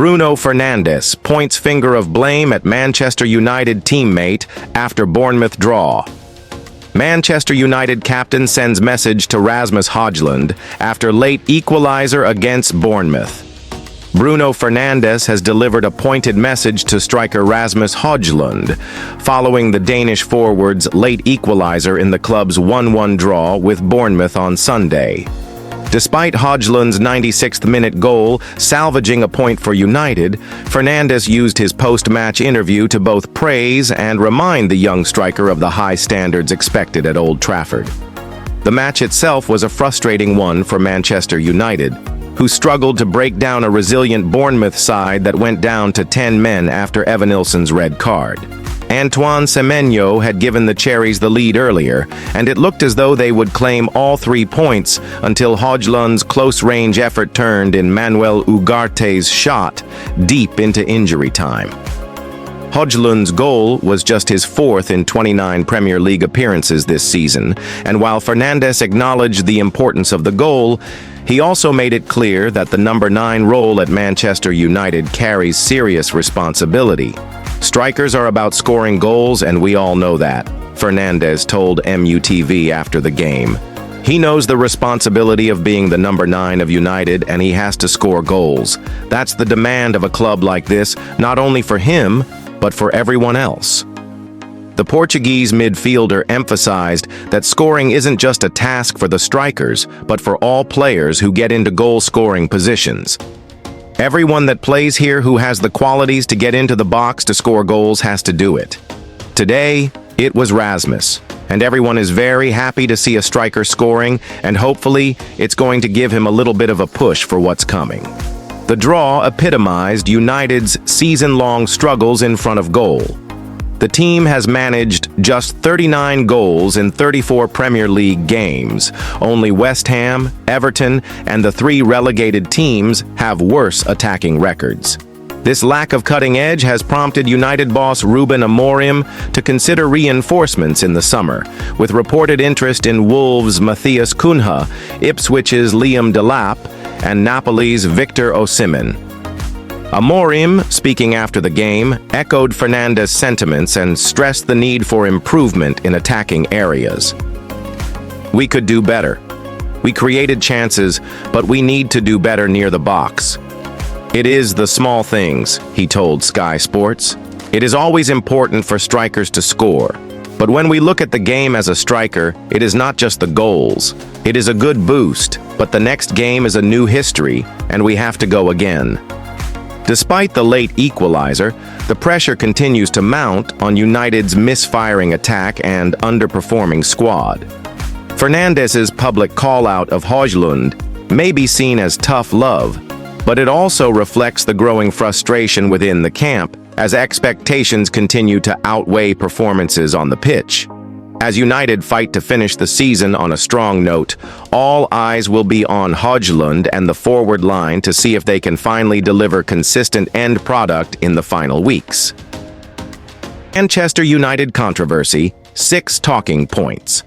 Bruno Fernandes points finger of blame at Manchester United teammate after Bournemouth draw. Manchester United captain sends message to Rasmus Højlund after late equalizer against Bournemouth. Bruno Fernandes has delivered a pointed message to striker Rasmus Højlund following the Danish forward's late equalizer in the club's 1-1 draw with Bournemouth on Sunday. Despite Højlund's 96th minute goal salvaging a point for United, Fernandes used his post-match interview to both praise and remind the young striker of the high standards expected at Old Trafford. The match itself was a frustrating one for Manchester United, who struggled to break down a resilient Bournemouth side that went down to 10 men after Evanilson's red card. Antoine Semenyo had given the Cherries the lead earlier, and it looked as though they would claim all 3 points until Højlund's close-range effort turned in Manuel Ugarte's shot deep into injury time. Højlund's goal was just his 4th in 29 Premier League appearances this season, and while Fernandes acknowledged the importance of the goal, he also made it clear that the number 9 role at Manchester United carries serious responsibility. Strikers are about scoring goals, and we all know that, Fernandes told MUTV after the game. He knows the responsibility of being the number 9 of United, and he has to score goals. That's the demand of a club like this, not only for him, but for everyone else. The Portuguese midfielder emphasized that scoring isn't just a task for the strikers, but for all players who get into goal-scoring positions. Everyone that plays here who has the qualities to get into the box to score goals has to do it. Today, it was Rasmus, and everyone is very happy to see a striker scoring, and hopefully, it's going to give him a little bit of a push for what's coming. The draw epitomized United's season-long struggles in front of goal. The team has managed just 39 goals in 34 Premier League games. Only West Ham, Everton, and the 3 relegated teams have worse attacking records. This lack of cutting edge has prompted United boss Ruben Amorim to consider reinforcements in the summer, with reported interest in Wolves' Matthias Cunha, Ipswich's Liam Delap, and Napoli's Victor Osimhen. Amorim, speaking after the game, echoed Fernandes' sentiments and stressed the need for improvement in attacking areas. "We could do better. We created chances, but we need to do better near the box. It is the small things," he told Sky Sports. "It is always important for strikers to score. But when we look at the game as a striker, it is not just the goals. It is a good boost, but the next game is a new history, and we have to go again." Despite the late equalizer, the pressure continues to mount on United's misfiring attack and underperforming squad. Fernandes's public call-out of Højlund may be seen as tough love, but it also reflects the growing frustration within the camp as expectations continue to outweigh performances on the pitch. As United fight to finish the season on a strong note, all eyes will be on Højlund and the forward line to see if they can finally deliver consistent end product in the final weeks. Manchester United controversy, 6 talking points.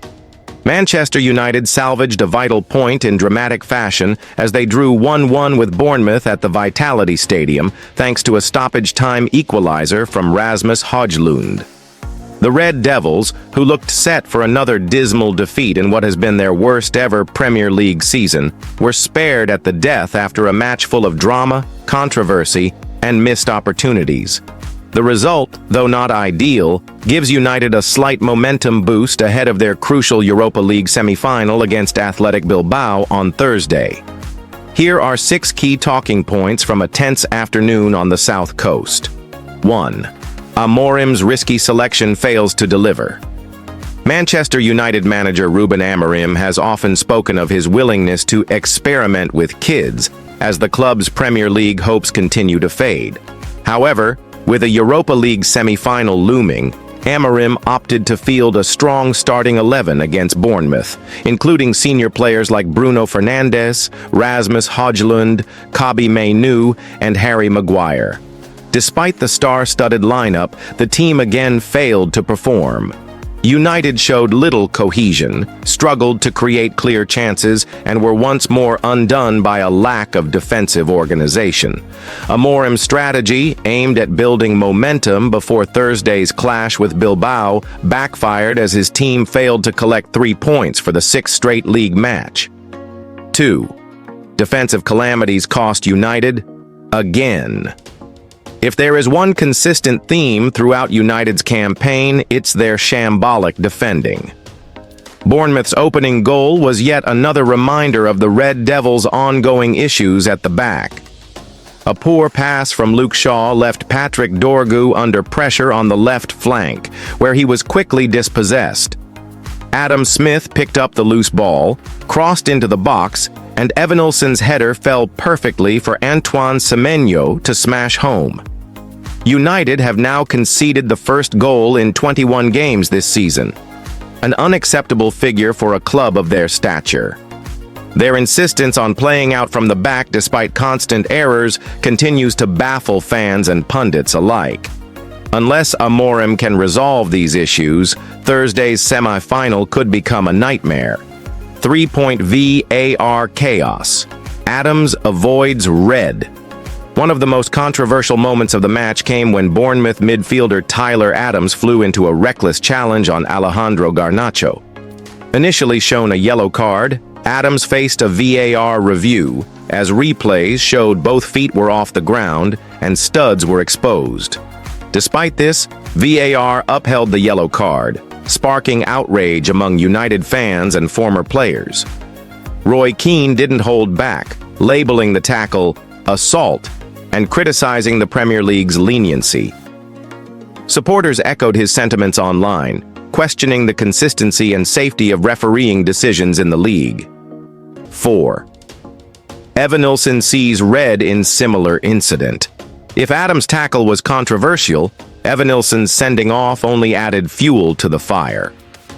Manchester United salvaged a vital point in dramatic fashion as they drew 1-1 with Bournemouth at the Vitality Stadium thanks to a stoppage-time equalizer from Rasmus Højlund. The Red Devils, who looked set for another dismal defeat in what has been their worst-ever Premier League season, were spared at the death after a match full of drama, controversy, and missed opportunities. The result, though not ideal, gives United a slight momentum boost ahead of their crucial Europa League semi-final against Athletic Bilbao on Thursday. Here are 6 key talking points from a tense afternoon on the South Coast. 1. Amorim's risky selection fails to deliver. Manchester United manager Ruben Amorim has often spoken of his willingness to experiment with kids as the club's Premier League hopes continue to fade. However, with a Europa League semi-final looming, Amorim opted to field a strong starting 11 against Bournemouth, including senior players like Bruno Fernandes, Rasmus Højlund, Kobbie Mainoo, and Harry Maguire. Despite the star-studded lineup, the team again failed to perform. United showed little cohesion, struggled to create clear chances, and were once more undone by a lack of defensive organization. Amorim's strategy, aimed at building momentum before Thursday's clash with Bilbao, backfired as his team failed to collect 3 points for the 6th straight league match. 2. Defensive calamities cost United again. If there is one consistent theme throughout United's campaign, it's their shambolic defending. Bournemouth's opening goal was yet another reminder of the Red Devils' ongoing issues at the back. A poor pass from Luke Shaw left Patrick Dorgu under pressure on the left flank, where he was quickly dispossessed. Adam Smith picked up the loose ball, crossed into the box, and Evanilson's header fell perfectly for Antoine Semenyo to smash home. United have now conceded the first goal in 21 games this season, an unacceptable figure for a club of their stature. Their insistence on playing out from the back despite constant errors continues to baffle fans and pundits alike. Unless Amorim can resolve these issues, Thursday's semi-final could become a nightmare. 3-point VAR chaos. Adams avoids red. One of the most controversial moments of the match came when Bournemouth midfielder Tyler Adams flew into a reckless challenge on Alejandro Garnacho. Initially shown a yellow card, Adams faced a VAR review, as replays showed both feet were off the ground and studs were exposed. Despite this, VAR upheld the yellow card, sparking outrage among United fans and former players. Roy Keane didn't hold back, labeling the tackle assault and criticizing the Premier League's leniency. Supporters echoed his sentiments online, questioning the consistency and safety of refereeing decisions in the league. 4. Evanilson sees red in similar incident. If Adams' tackle was controversial, Evanilson's sending off only added fuel to the fire.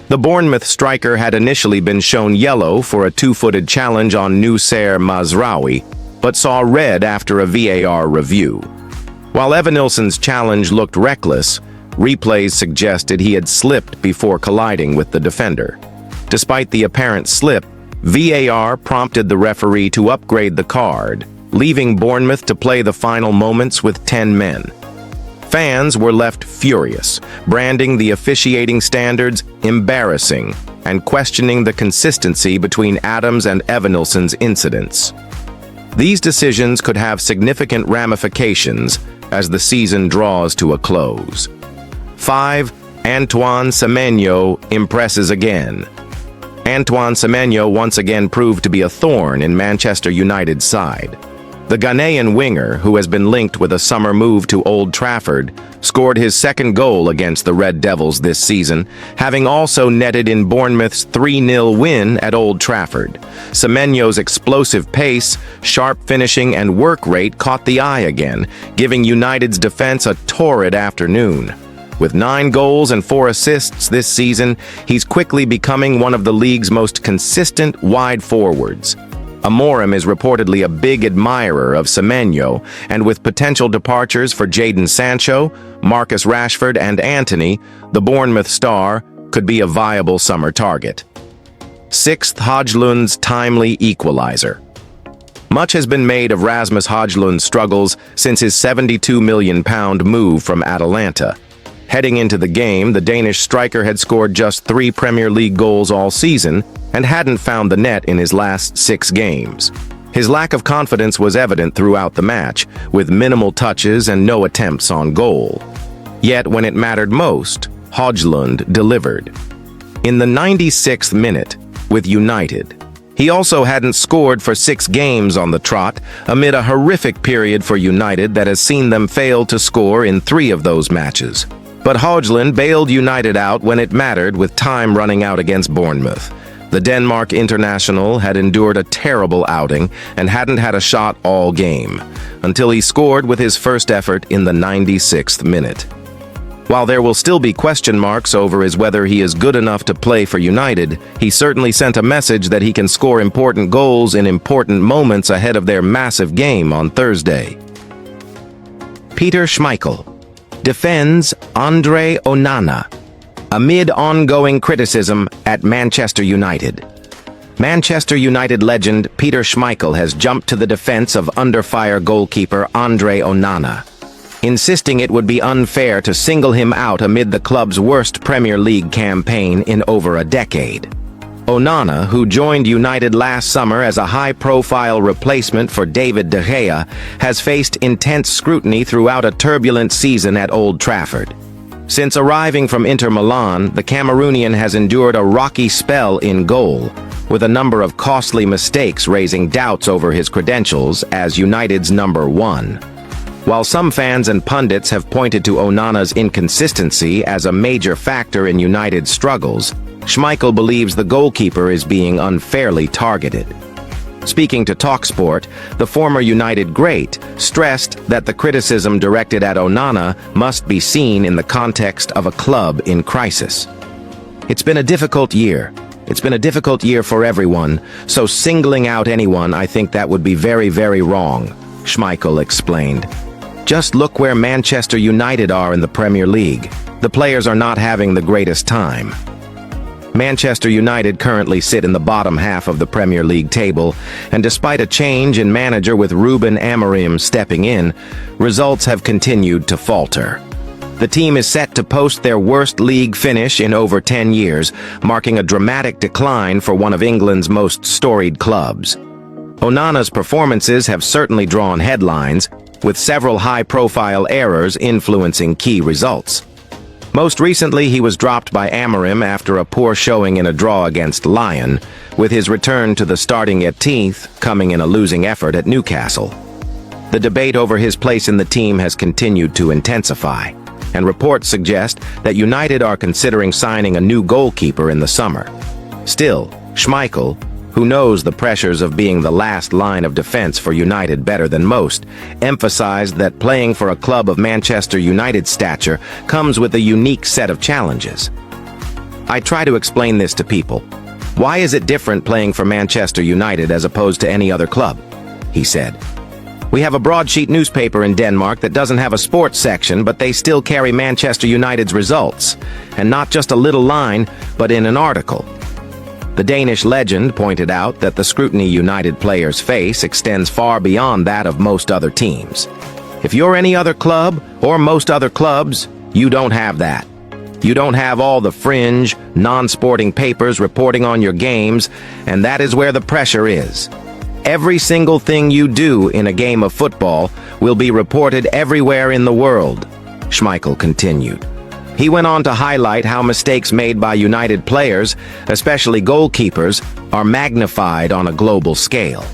The Bournemouth striker had initially been shown yellow for a two-footed challenge on Noussair Mazraoui, but saw red after a VAR review. While Evanilson's challenge looked reckless, replays suggested he had slipped before colliding with the defender. Despite the apparent slip, VAR prompted the referee to upgrade the card, leaving Bournemouth to play the final moments with 10 men. Fans were left furious, branding the officiating standards embarrassing and questioning the consistency between Adams and Evanilson's incidents. These decisions could have significant ramifications as the season draws to a close. 5. Antoine Semenyo impresses again. Antoine Semenyo once again proved to be a thorn in Manchester United's side. The Ghanaian winger, who has been linked with a summer move to Old Trafford, scored his second goal against the Red Devils this season, having also netted in Bournemouth's 3-0 win at Old Trafford. Semenyo's explosive pace, sharp finishing, and work rate caught the eye again, giving United's defense a torrid afternoon. With 9 goals and 4 assists this season, he's quickly becoming one of the league's most consistent wide forwards. Amorim is reportedly a big admirer of Semenyo, and with potential departures for Jadon Sancho, Marcus Rashford, and Antony, the Bournemouth star could be a viable summer target. 6. Højlund's timely equalizer. Much has been made of Rasmus Højlund's struggles since his £72 million move from Atalanta. Heading into the game, the Danish striker had scored just 3 Premier League goals all season and hadn't found the net in his last 6 games. His lack of confidence was evident throughout the match, with minimal touches and no attempts on goal. Yet when it mattered most, Højlund delivered. In the 96th minute, with United, he also hadn't scored for 6 games on the trot, amid a horrific period for United that has seen them fail to score in 3 of those matches. But Højlund bailed United out when it mattered, with time running out against Bournemouth. The Denmark international had endured a terrible outing and hadn't had a shot all game, until he scored with his first effort in the 96th minute. While there will still be question marks over whether he is good enough to play for United, he certainly sent a message that he can score important goals in important moments ahead of their massive game on Thursday. Peter Schmeichel defends Andre Onana amid ongoing criticism at Manchester United. Manchester United legend Peter Schmeichel has jumped to the defense of under-fire goalkeeper Andre Onana, insisting it would be unfair to single him out amid the club's worst Premier League campaign in over a decade. Onana, who joined United last summer as a high-profile replacement for David de Gea, has faced intense scrutiny throughout a turbulent season at Old Trafford. Since arriving from Inter Milan, the Cameroonian has endured a rocky spell in goal, with a number of costly mistakes raising doubts over his credentials as United's number one. While some fans and pundits have pointed to Onana's inconsistency as a major factor in United's struggles, Schmeichel believes the goalkeeper is being unfairly targeted. Speaking to TalkSport, the former United great stressed that the criticism directed at Onana must be seen in the context of a club in crisis. It's been a difficult year. It's been a difficult year for everyone, so singling out anyone, I think that would be very, very wrong, Schmeichel explained. Just look where Manchester United are in the Premier League. The players are not having the greatest time. Manchester United currently sit in the bottom half of the Premier League table, and despite a change in manager with Ruben Amorim stepping in, results have continued to falter. The team is set to post their worst league finish in over 10 years, marking a dramatic decline for one of England's most storied clubs. Onana's performances have certainly drawn headlines, with several high-profile errors influencing key results. Most recently, he was dropped by Amorim after a poor showing in a draw against Lyon, with his return to the starting 18th coming in a losing effort at Newcastle. The debate over his place in the team has continued to intensify, and reports suggest that United are considering signing a new goalkeeper in the summer. Still, Schmeichel, who knows the pressures of being the last line of defense for United better than most, emphasized that playing for a club of Manchester United's stature comes with a unique set of challenges. I try to explain this to people. Why is it different playing for Manchester United as opposed to any other club? He said. We have a broadsheet newspaper in Denmark that doesn't have a sports section, but they still carry Manchester United's results, and not just a little line, but in an article. The Danish legend pointed out that the scrutiny United players face extends far beyond that of most other teams. If you're any other club, or most other clubs, you don't have that. You don't have all the fringe, non-sporting papers reporting on your games, and that is where the pressure is. Every single thing you do in a game of football will be reported everywhere in the world, Schmeichel continued. He went on to highlight how mistakes made by United players, especially goalkeepers, are magnified on a global scale.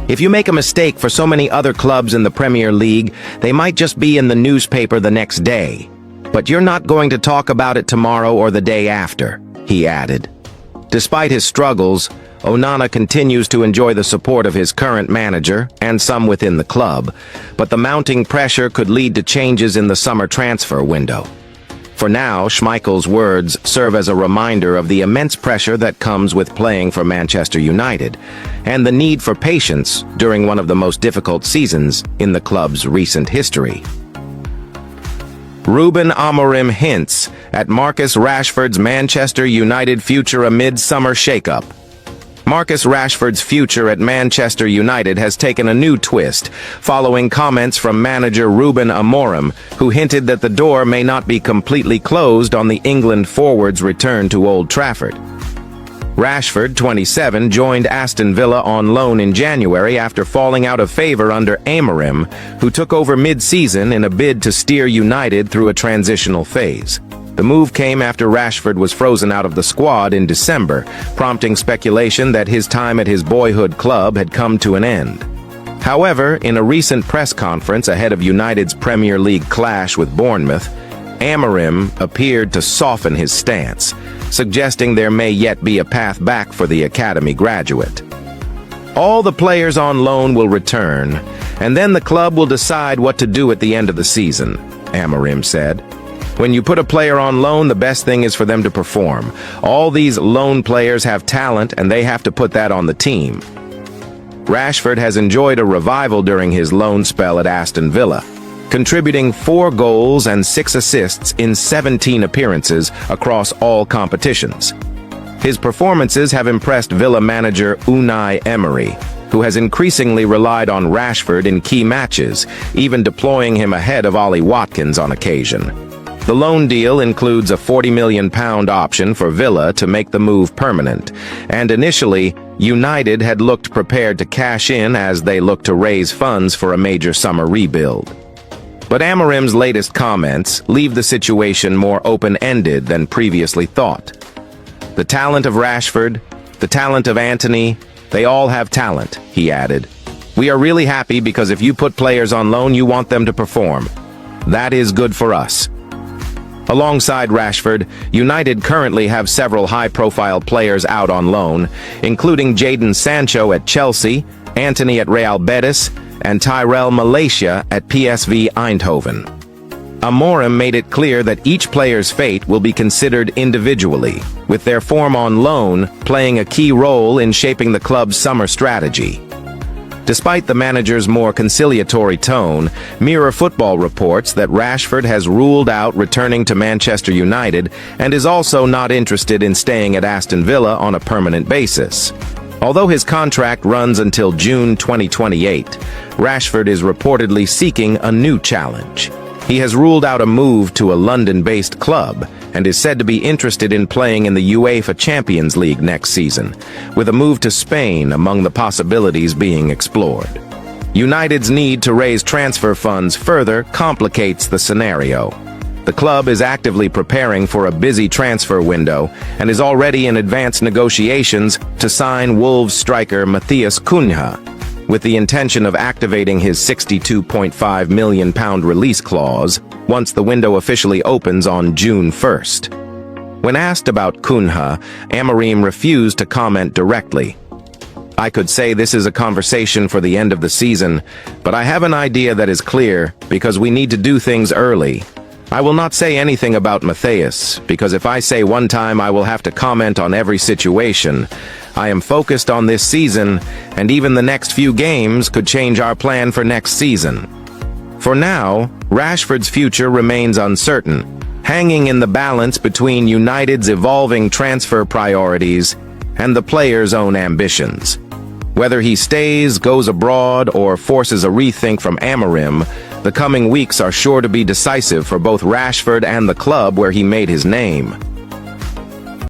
If you make a mistake for so many other clubs in the Premier League, they might just be in the newspaper the next day. But you're not going to talk about it tomorrow or the day after, he added. Despite his struggles, Onana continues to enjoy the support of his current manager and some within the club, but the mounting pressure could lead to changes in the summer transfer window. For now, Schmeichel's words serve as a reminder of the immense pressure that comes with playing for Manchester United, and the need for patience during one of the most difficult seasons in the club's recent history. Ruben Amorim hints at Marcus Rashford's Manchester United future amid summer shakeup. Marcus Rashford's future at Manchester United has taken a new twist, following comments from manager Ruben Amorim, who hinted that the door may not be completely closed on the England forward's return to Old Trafford. Rashford, 27, joined Aston Villa on loan in January after falling out of favor under Amorim, who took over mid-season in a bid to steer United through a transitional phase. The move came after Rashford was frozen out of the squad in December, prompting speculation that his time at his boyhood club had come to an end. However, in a recent press conference ahead of United's Premier League clash with Bournemouth, Amorim appeared to soften his stance, suggesting there may yet be a path back for the academy graduate. All the players on loan will return, and then the club will decide what to do at the end of the season, Amorim said. When you put a player on loan, the best thing is for them to perform. All these loan players have talent, and they have to put that on the team. Rashford has enjoyed a revival during his loan spell at Aston Villa. contributing 4 goals and 6 assists in 17 appearances across all competitions. His performances have impressed Villa manager Unai Emery, who has increasingly relied on Rashford in key matches, even deploying him ahead of Ollie Watkins on occasion. The loan deal includes a £40 million option for Villa to make the move permanent, and initially, United had looked prepared to cash in as they looked to raise funds for a major summer rebuild. But Amorim's latest comments leave the situation more open-ended than previously thought. The talent of Rashford, the talent of Antony, they all have talent, he added. We are really happy because if you put players on loan, you want them to perform. That is good for us. Alongside Rashford, United currently have several high-profile players out on loan, including Jadon Sancho at Chelsea, Antony at Real Betis, and Tyrell Malacia at PSV Eindhoven. Amorim made it clear that each player's fate will be considered individually, with their form on loan playing a key role in shaping the club's summer strategy. Despite the manager's more conciliatory tone, Mirror Football reports that Rashford has ruled out returning to Manchester United and is also not interested in staying at Aston Villa on a permanent basis. Although his contract runs until June 2028, Rashford is reportedly seeking a new challenge. He has ruled out a move to a London-based club and is said to be interested in playing in the UEFA Champions League next season, with a move to Spain among the possibilities being explored. United's need to raise transfer funds further complicates the scenario. The club is actively preparing for a busy transfer window and is already in advanced negotiations to sign Wolves striker Matheus Cunha, with the intention of activating his £62.5 million release clause once the window officially opens on June 1st. When asked about Cunha, Amorim refused to comment directly. I could say this is a conversation for the end of the season, but I have an idea that is clear because we need to do things early. I will not say anything about Matheus, because if I say one time I will have to comment on every situation. I am focused on this season, and even the next few games could change our plan for next season. For now, Rashford's future remains uncertain, hanging in the balance between United's evolving transfer priorities and the player's own ambitions. Whether he stays, goes abroad, or forces a rethink from Amorim, the coming weeks are sure to be decisive for both Rashford and the club where he made his name.